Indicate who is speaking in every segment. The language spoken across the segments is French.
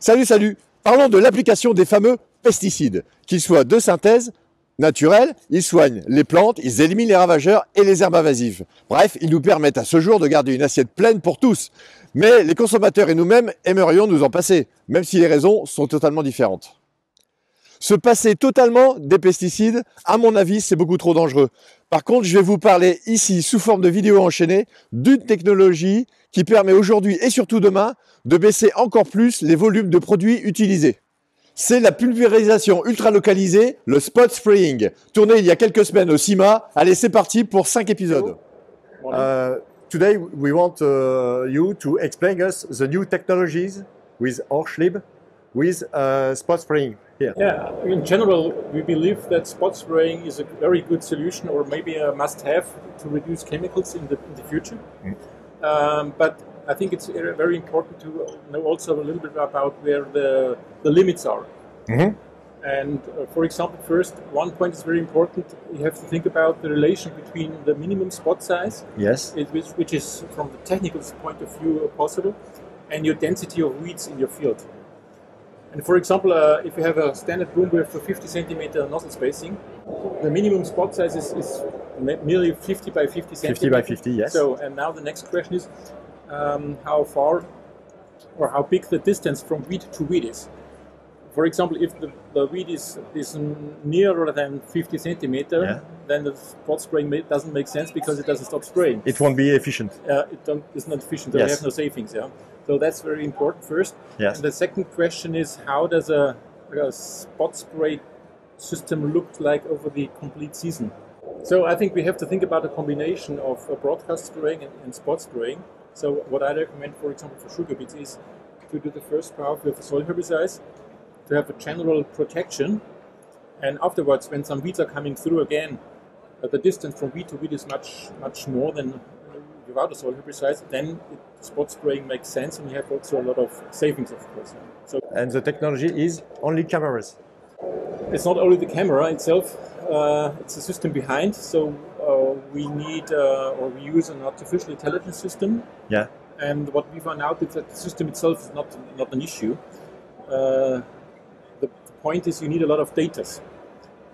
Speaker 1: Salut, salut! Parlons de l'application des fameux pesticides. Qu'ils soient de synthèse, naturels, ils soignent les plantes, ils éliminent les ravageurs et les herbes invasives. Bref, ils nous permettent à ce jour de garder une assiette pleine pour tous. Mais les consommateurs et nous-mêmes aimerions nous en passer, même si les raisons sont totalement différentes. Se passer totalement des pesticides, à mon avis, c'est beaucoup trop dangereux. Par contre, je vais vous parler ici, sous forme de vidéo enchaînée, d'une technologie qui permet aujourd'hui et surtout demain de baisser encore plus les volumes de produits utilisés. C'est la pulvérisation ultra localisée, le spot spraying, tourné il y a quelques semaines au CIMA. Allez, c'est parti pour 5 épisodes. Today we want you to explain us the new technologies with Orschlib, with spot spraying here.
Speaker 2: Yeah, in general, we believe that spot spraying is a very good solution, or maybe a must-have to reduce chemicals in the future. But I think it's very important to know also a little bit about where the limits are. And for example, first, one point is very important. You have to think about the relation between the minimum spot size,
Speaker 1: Yes.
Speaker 2: which is from the technical point of view possible, and your density of weeds in your field. And for example, if you have a standard broom with a 50 centimeter nozzle spacing, the minimum spot size is merely 50 by 50 centimeters.
Speaker 1: 50 by 50, yes.
Speaker 2: So, and now the next question is how far or how big the distance from weed to weed is. For example, if the weed is nearer than 50 centimeters,
Speaker 1: Yeah.
Speaker 2: then the spot spraying doesn't make sense because it doesn't stop spraying.
Speaker 1: It won't be efficient.
Speaker 2: It's not efficient. So
Speaker 1: Yes.
Speaker 2: we have no savings. Yeah. So that's very important first.
Speaker 1: Yes.
Speaker 2: And the second question is, how does a spot spray system look like over the complete season? So I think we have to think about a combination of broadcast spraying and spot spraying. So what I recommend, for example, for sugar beets is to do the first crop with soil herbicides, to have a general protection, and afterwards, when some weeds are coming through again, the distance from weed to weed is much more than without a soil herbicide. Then spot spraying makes sense, and you have also a lot of savings, of course. So
Speaker 1: And the technology is only cameras.
Speaker 2: it's not only the camera itself; it's the system behind. So we need or we use an artificial intelligence system.
Speaker 1: Yeah.
Speaker 2: And what we found out is that the system itself is not an issue. The point is you need a lot of data,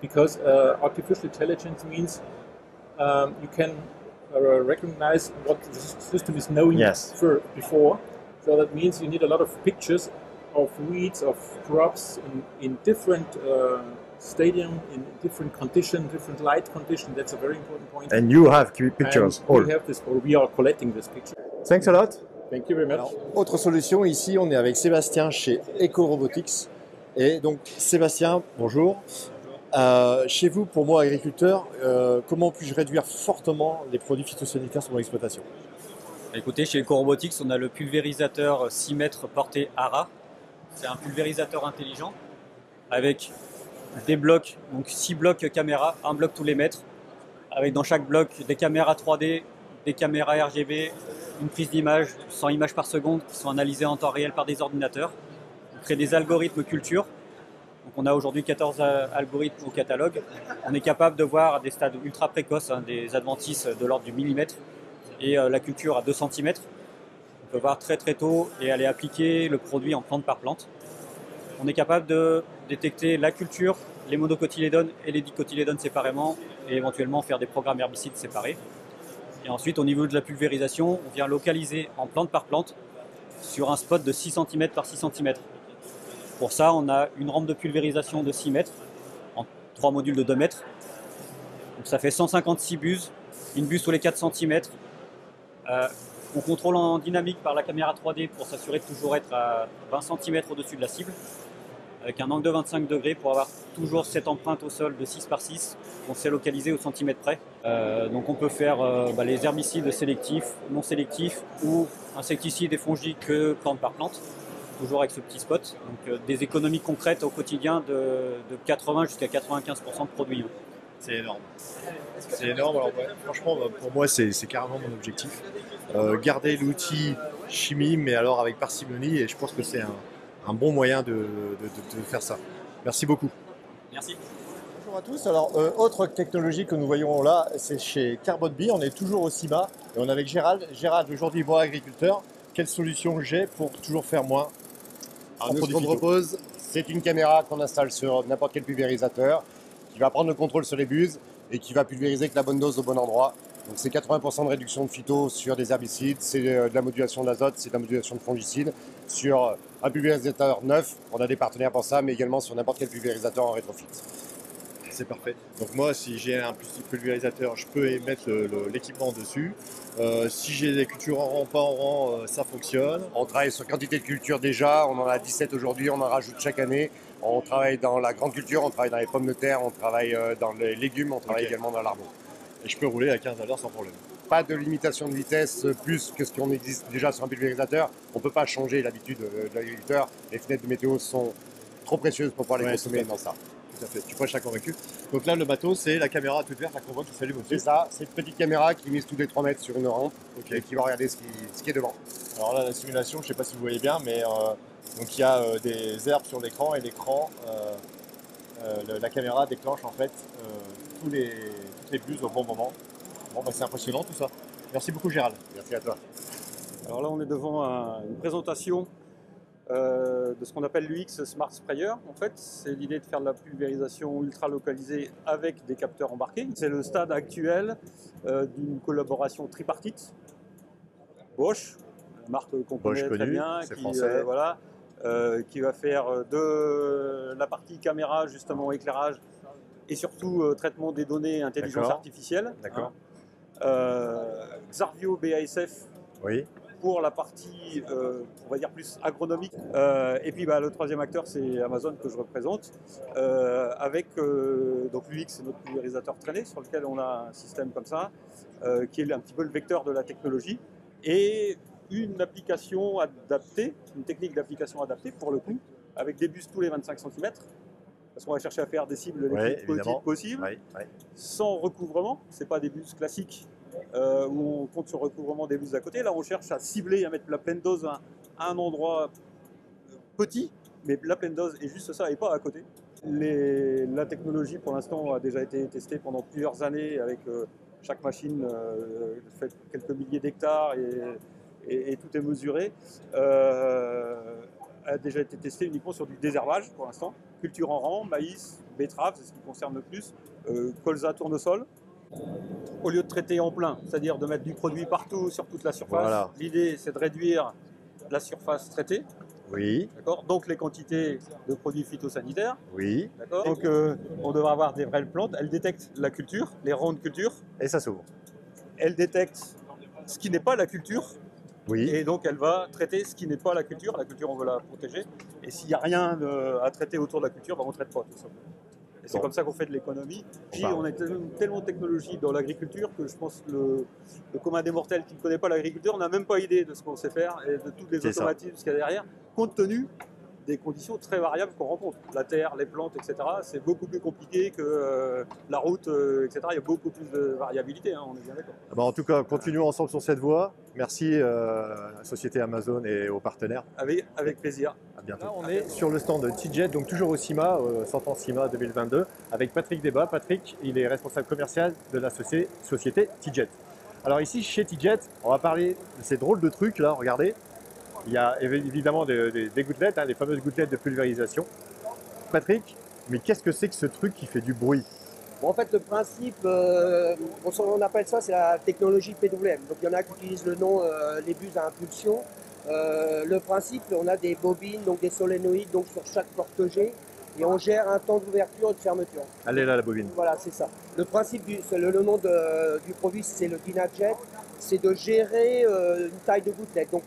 Speaker 2: because artificial intelligence means you can recognize what the system is knowing
Speaker 1: Yes.
Speaker 2: before. So that means you need a lot of pictures of weeds, of crops in different stadium, in different condition, different light condition. That's a very important point.
Speaker 1: And you have pictures.
Speaker 2: And we have this, or we are collecting this picture.
Speaker 1: Thanks a lot.
Speaker 2: Thank you very much.
Speaker 1: Alors, autre solution, ici on est avec Sébastien chez Eco-Robotics. Et donc Sébastien, bonjour. Chez vous, pour moi agriculteur, comment puis-je réduire fortement les produits phytosanitaires sur mon exploitation?
Speaker 3: Écoutez, chez Eco-Robotics, on a le pulvérisateur 6 mètres porté ARA. C'est un pulvérisateur intelligent avec des blocs, donc 6 blocs caméra, un bloc tous les mètres, avec dans chaque bloc des caméras 3D, des caméras RGB, une prise d'image, 100 images par seconde qui sont analysées en temps réel par des ordinateurs. On crée des algorithmes culture. Donc on a aujourd'hui 14 algorithmes au catalogue. On est capable de voir à des stades ultra précoces, des adventices de l'ordre du millimètre et la culture à 2 cm. On peut voir très tôt et aller appliquer le produit en plante par plante. On est capable de détecter la culture, les monocotylédones et les dicotylédones séparément et éventuellement faire des programmes herbicides séparés. Et ensuite, au niveau de la pulvérisation, on vient localiser en plante par plante sur un spot de 6 cm par 6 cm. Pour ça, on a une rampe de pulvérisation de 6 mètres en 3 modules de 2 mètres. Donc ça fait 156 buses, une buse tous les 4 cm. On contrôle en dynamique par la caméra 3D pour s'assurer de toujours être à 20 cm au-dessus de la cible, avec un angle de 25 degrés pour avoir toujours cette empreinte au sol de 6 par 6 qu'on sait localiser au centimètre près. Donc on peut faire les herbicides sélectifs, non sélectifs ou insecticides et fongiques que plante par plante, toujours avec ce petit spot. Donc des économies concrètes au quotidien de 80 jusqu'à 95% de produits.
Speaker 1: C'est énorme. C'est énorme. Alors, ouais, franchement, pour moi, c'est carrément mon objectif. Garder l'outil chimie, mais alors avec parcimonie, et je pense que c'est un bon moyen de faire ça. Merci beaucoup.
Speaker 3: Merci.
Speaker 1: Bonjour à tous. Alors, autre technologie que nous voyons là, c'est chez Carbon Bee. On est toujours au CIMA et on est avec Gérald. Gérald, aujourd'hui, moi, agriculteur, quelle solution j'ai pour toujours faire moins?
Speaker 4: Alors nous, ce qu'on propose, c'est une caméra qu'on installe sur n'importe quel pulvérisateur qui va prendre le contrôle sur les buses et qui va pulvériser avec la bonne dose au bon endroit. Donc c'est 80% de réduction de phyto sur des herbicides, c'est de la modulation d'azote, c'est de la modulation de fongicides. Sur un pulvérisateur neuf, on a des partenaires pour ça, mais également sur n'importe quel pulvérisateur en rétrofit.
Speaker 1: C'est parfait. Donc moi, si j'ai un pulvérisateur, je peux mettre l'équipement dessus. Si j'ai des cultures en rang, pas en rang, ça fonctionne.
Speaker 4: On travaille sur quantité de culture déjà, on en a 17 aujourd'hui, on en rajoute chaque année. On travaille dans la grande culture, on travaille dans les pommes de terre, on travaille dans les légumes, on travaille également dans l'arbre.
Speaker 1: Et je peux rouler à 15 à l'heure sans problème.
Speaker 4: Pas de limitation de vitesse plus que ce qu'on existe déjà sur un pulvérisateur. On ne peut pas changer l'habitude de l'agriculteur. Les fenêtres de météo sont trop précieuses pour pouvoir les consommer dans ça.
Speaker 1: Tout à fait, tu prêches à convaincu. Donc là, le bateau, c'est la caméra toute verte qu'on voit qui s'allume aussi.
Speaker 4: C'est ça, c'est une petite caméra qui mise tous les 3 mètres sur une rampe et qui va regarder ce qui est devant.
Speaker 1: Alors là, la simulation, je ne sais pas si vous voyez bien, mais donc il y a des herbes sur l'écran et l'écran, la caméra déclenche en fait toutes les buses au bon moment. Bon, bah, c'est impressionnant tout ça. Merci beaucoup Gérald.
Speaker 4: Merci à toi.
Speaker 5: Alors là, on est devant une présentation de ce qu'on appelle l'UX Smart Sprayer. En fait, c'est l'idée de faire de la pulvérisation ultra localisée avec des capteurs embarqués. C'est le stade actuel d'une collaboration tripartite. Bosch, une marque qu'on connaît très bien, qui va faire de la partie caméra, justement éclirage, et surtout traitement des données intelligence artificielle.
Speaker 1: D'accord.
Speaker 5: Xarvio BASF.
Speaker 1: Oui.
Speaker 5: Pour la partie, on va dire, plus agronomique. Et puis le troisième acteur, c'est Amazon que je représente, avec donc l'UX, c'est notre pulvérisateur traîné, sur lequel on a un système comme ça, qui est un petit peu le vecteur de la technologie, et une application adaptée, une technique d'application adaptée pour le coup, avec des bus tous les 25 cm, parce qu'on va chercher à faire des cibles les plus petites possibles, sans recouvrement, c'est pas des bus classiques, où on compte sur le recouvrement des bus à côté. Là, on cherche à cibler, à mettre la pleine dose à un endroit petit, mais la pleine dose est juste ça et pas à côté. La technologie, pour l'instant, a déjà été testée pendant plusieurs années avec chaque machine fait quelques milliers d'hectares et tout est mesuré. A déjà été testée uniquement sur du désherbage pour l'instant. Culture en rang, maïs, betterave, c'est ce qui concerne le plus, colza, tournesol. Au lieu de traiter en plein, c'est-à-dire de mettre du produit partout sur toute la surface, l'idée c'est de réduire la surface traitée.
Speaker 1: Oui.
Speaker 5: D'accord. Donc les quantités de produits phytosanitaires.
Speaker 1: Oui.
Speaker 5: D'accord. Donc on devra avoir des vraies plantes. Elles détectent la culture, les rangs de culture.
Speaker 1: Et ça s'ouvre.
Speaker 5: Elle détecte ce qui n'est pas la culture.
Speaker 1: Oui.
Speaker 5: Et donc elle va traiter ce qui n'est pas la culture. La culture, on veut la protéger. Et s'il n'y a rien à traiter autour de la culture, on ne traite pas tout ça. Et c'est comme ça qu'on fait de l'économie. Puis on a tellement de technologie dans l'agriculture que je pense que le commun des mortels qui ne connaît pas l'agriculture n'a même pas idée de ce qu'on sait faire et de toutes les automatismes qu'il y a derrière, compte tenu des conditions très variables qu'on rencontre. La terre, les plantes, etc. C'est beaucoup plus compliqué que la route, etc. Il y a beaucoup plus de variabilité, hein, on est bien d'accord.
Speaker 1: En tout cas, continuons ensemble sur cette voie. Merci à la société Amazon et aux partenaires.
Speaker 5: Avec plaisir.
Speaker 1: À bientôt. Là, on est sur le stand de TIJET, donc toujours au CIMA, Centre CIMA 2022, avec Patrick Desbas. Patrick, il est responsable commercial de la société TIJET. Alors ici, chez TIJET, on va parler de ces drôles de trucs là, regardez. Il y a évidemment des gouttelettes, hein, les fameuses gouttelettes de pulvérisation. Patrick, mais qu'est-ce que c'est que ce truc qui fait du bruit?
Speaker 6: Bon, en fait, le principe, on appelle ça, c'est la technologie PWM. Donc, il y en a qui utilisent le nom les buses à impulsion. Le principe, on a des bobines, donc des solénoïdes, donc sur chaque porte-jet, et on gère un temps d'ouverture et de fermeture.
Speaker 1: Elle est là, la bobine.
Speaker 6: Voilà, c'est ça. Le principe, le nom du produit, c'est le DynaJet. C'est de gérer une taille de gouttelette. Donc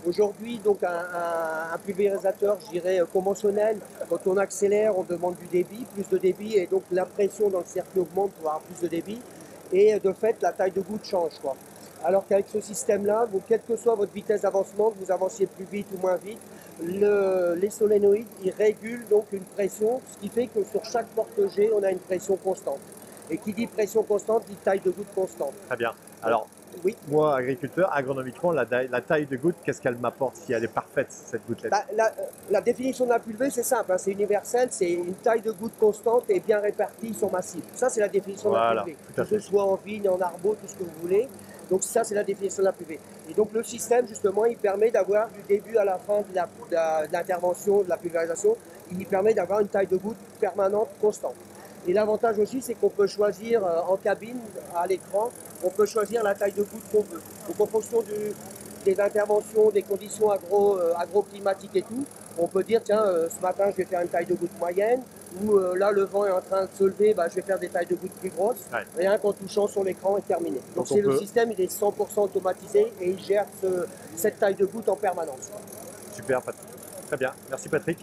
Speaker 6: aujourd'hui, un pulvérisateur, je dirais, conventionnel, quand on accélère, on demande du débit, plus de débit, et donc la pression dans le circuit augmente pour avoir plus de débit. Et de fait, la taille de goutte change, quoi. Alors qu'avec ce système-là, quelle que soit votre vitesse d'avancement, que vous avanciez plus vite ou moins vite, les solénoïdes, ils régulent donc une pression, ce qui fait que sur chaque porte-jet, on a une pression constante. Et qui dit pression constante, dit taille de goutte constante.
Speaker 1: Très bien. Alors, oui. Moi, agriculteur, agronomiquement, la taille de goutte, qu'est-ce qu'elle m'apporte si elle est parfaite, cette gouttelette?
Speaker 6: La définition d'un pulvé, c'est simple, hein, c'est universel, c'est une taille de goutte constante et bien répartie sur ma cible. Ça, c'est la définition d'un pulvé. Que ce soit en vigne, en arbre, tout ce que vous voulez. Donc ça, c'est la définition de la PV. Et donc le système, justement, il permet d'avoir du début à la fin de l'intervention, de la pulvérisation, il permet d'avoir une taille de goutte permanente, constante. Et l'avantage aussi, c'est qu'on peut choisir en cabine, à l'écran, on peut choisir la taille de goutte qu'on veut. Donc en fonction des interventions, des conditions agroclimatiques et tout, on peut dire, tiens, ce matin, je vais faire une taille de goutte moyenne, ou là, le vent est en train de se lever, bah, je vais faire des tailles de gouttes plus grosses. Ouais. Rien qu'en touchant sur l'écran est terminé. Donc le système, il est 100% automatisé et il gère cette taille de goutte en permanence.
Speaker 7: Super, Patrick. Très bien. Merci, Patrick.